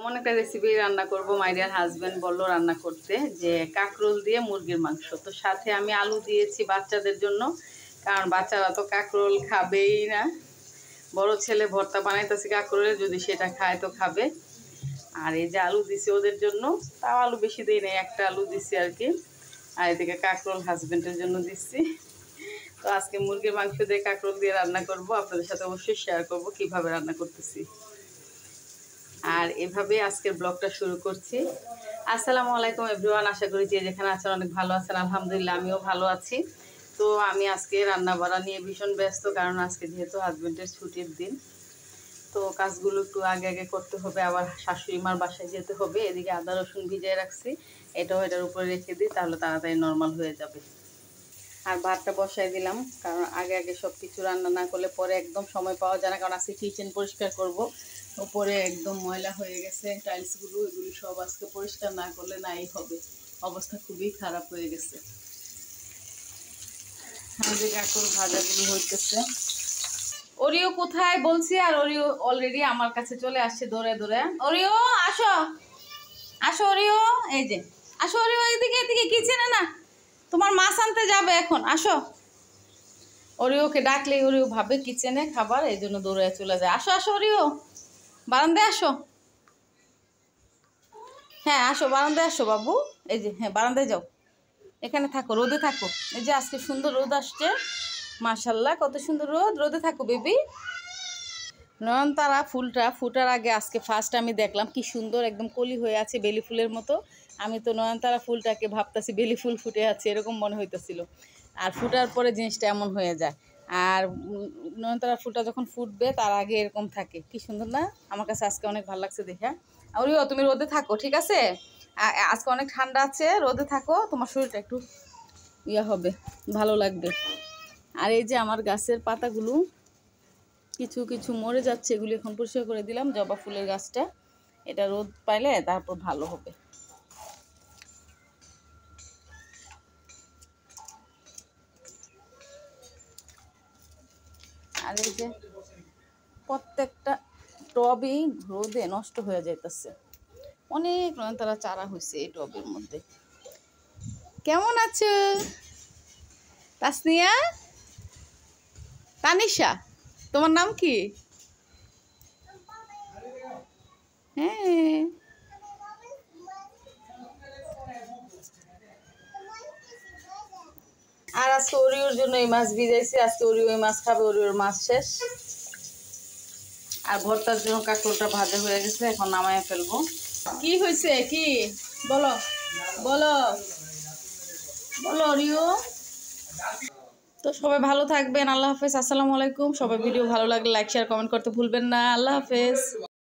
এমন একটা রেসিপি রান্না করব। মাই ডিয়ার হাজব্যান্ড বললো রান্না করতে যে কাঁকরোল দিয়ে মুরগির মাংস। তো সাথে আমি আলু দিয়েছি বাচ্চাদের জন্য, কারণ বাচ্চারা তো কাঁকরোল খাবেই না। বড় ছেলে ভর্তা বানাইতেছি কাঁকরোলের, যদি সেটা খায় তো খাবে। আর এই যে আলু দিছি ওদের জন্য, তাও আলু বেশি দিই নাই, একটা আলু দিছি আর কি। আর এদিকে কাঁকরোল হাজব্যান্ডের জন্য দিচ্ছি। তো আজকে মুরগির মাংস দিয়ে কাঁকরোল দিয়ে রান্না করব, আপনাদের সাথে অবশ্যই শেয়ার করব কিভাবে রান্না করতেছি। আর এভাবে আজকের ব্লগটা শুরু করছি। আসসালামু আলাইকুম এভরিওয়ান, আশা করি যে যেখানে আছেন অনেক ভালো আছেন। আলহামদুলিল্লাহ আমিও ভালো আছি। তো আমি আজকে রান্না বাড়া নিয়ে ভীষণ ব্যস্ত, কারণ আজকে যেহেতু হাজব্যান্ডের ছুটির দিন, তো কাজগুলো একটু আগে আগে করতে হবে। আবার শাশুড়ি মার বাসায় যেতে হবে। এদিকে আদা রসুন ভিজিয়ে রাখছি, এটাও এটার উপরে রেখে দিই, তাহলে তাড়াতাড়ি নর্মাল হয়ে যাবে। আর ভাতটা বসাই দিলাম, কারণ আগে আগে সব কিছু রান্না না করলে পরে একদম সময় পাওয়া যায় না। কারণ আজকে কিচেন পরিষ্কার করব, উপরে একদম ময়লা হয়ে গেছে টাইলসগুলো, এগুলো সব আজকে পরিষ্কার না করলে নাই হবে। অবস্থা খুবই খারাপ হয়ে গেছে। আমাদের কাকুর ভাজাগুলো হইতেছে। ওরিও কোথায় বলছি, আর ওরিও অলরেডি আমার কাছে চলে আসছে দৌড়ে দৌড়ে। ওরিও আসো, আসো ওরিও, এই যে আসো ওরিও, এদিকে এদিকে, কিচেনে না, তোমার মাছ আনতে যাবে এখন, আসো। ওরিওকে ডাকলে ওরিও ভাবে কিচেনে খাবার, এই জন্য দৌড়ে চলে যায়। আসো আসো ওরিও, বারান্দায় আসো। হ্যাঁ আসো, বারান্দায় আসো বাবু। এই যে হ্যাঁ, বারান্দায় যাও, এখানে থাকো, রোদে থাকো। এই যে আজকে সুন্দর রোদ আসছে, মাশাল্লাহ কত সুন্দর রোদ, রোদে থাকো বেবি। নয়নতারা ফুলটা ফুটার আগে আজকে ফার্স্ট আমি দেখলাম, কি সুন্দর একদম কলি হয়ে আছে, বেলি ফুলের মতো। আমি তো নয়নতারা ফুলটাকে ভাবতেছি বেলি ফুল ফুটে আছে, এরকম মনে হইতেছিল। আর ফুটার পরে জিনিসটা এমন হয়ে যায়। আর নয়নতারা ফুলটা যখন ফুটবে তার আগে এরকম থাকে, কি সুন্দর না? আমার কাছে আজকে অনেক ভালো লাগছে দেখে। ওরিও তুমি রোদে থাকো, ঠিক আছে? আজকে অনেক ঠান্ডা আছে, রোদে থাকো, তোমার শরীরটা একটু ইয়া হবে, ভালো লাগবে। আর এই যে আমার গাছের পাতাগুলো কিছু কিছু মরে যাচ্ছে, এগুলি এখন পরিষ্কার করে দিলাম। জবা ফুলের গাছটা, এটা রোদ পাইলে তারপর ভালো হবে। আর এই যে প্রত্যেকটা টবই রোদে নষ্ট হয়ে যাইতেছে। অনেক নয়নতারা চারা হয়েছে এই টবের মধ্যে। কেমন আছো তাসনিয়া? তানিশা, তোমার নাম কি? হ্যাঁ, আর আজকে ওরিওর জন্য এই মাছ ভিজাইছি, আজকে ওরিও এই মাছ খাবে, ওরিওর মাছ শেষ। আর ভর্তার জন্য কাঁকরোলটা ভাজা হয়ে গেছে, এখন নামায় ফেলবো। কি হয়েছে, কি বলো বলো বলো ওরিও। তো সবাই ভালো থাকবেন, আল্লাহ হাফেজ, আসসালামু আলাইকুম। সবাই ভিডিও ভালো লাগলে লাইক শেয়ার কমেন্ট করতে ভুলবেন না। আল্লাহ হাফেজ।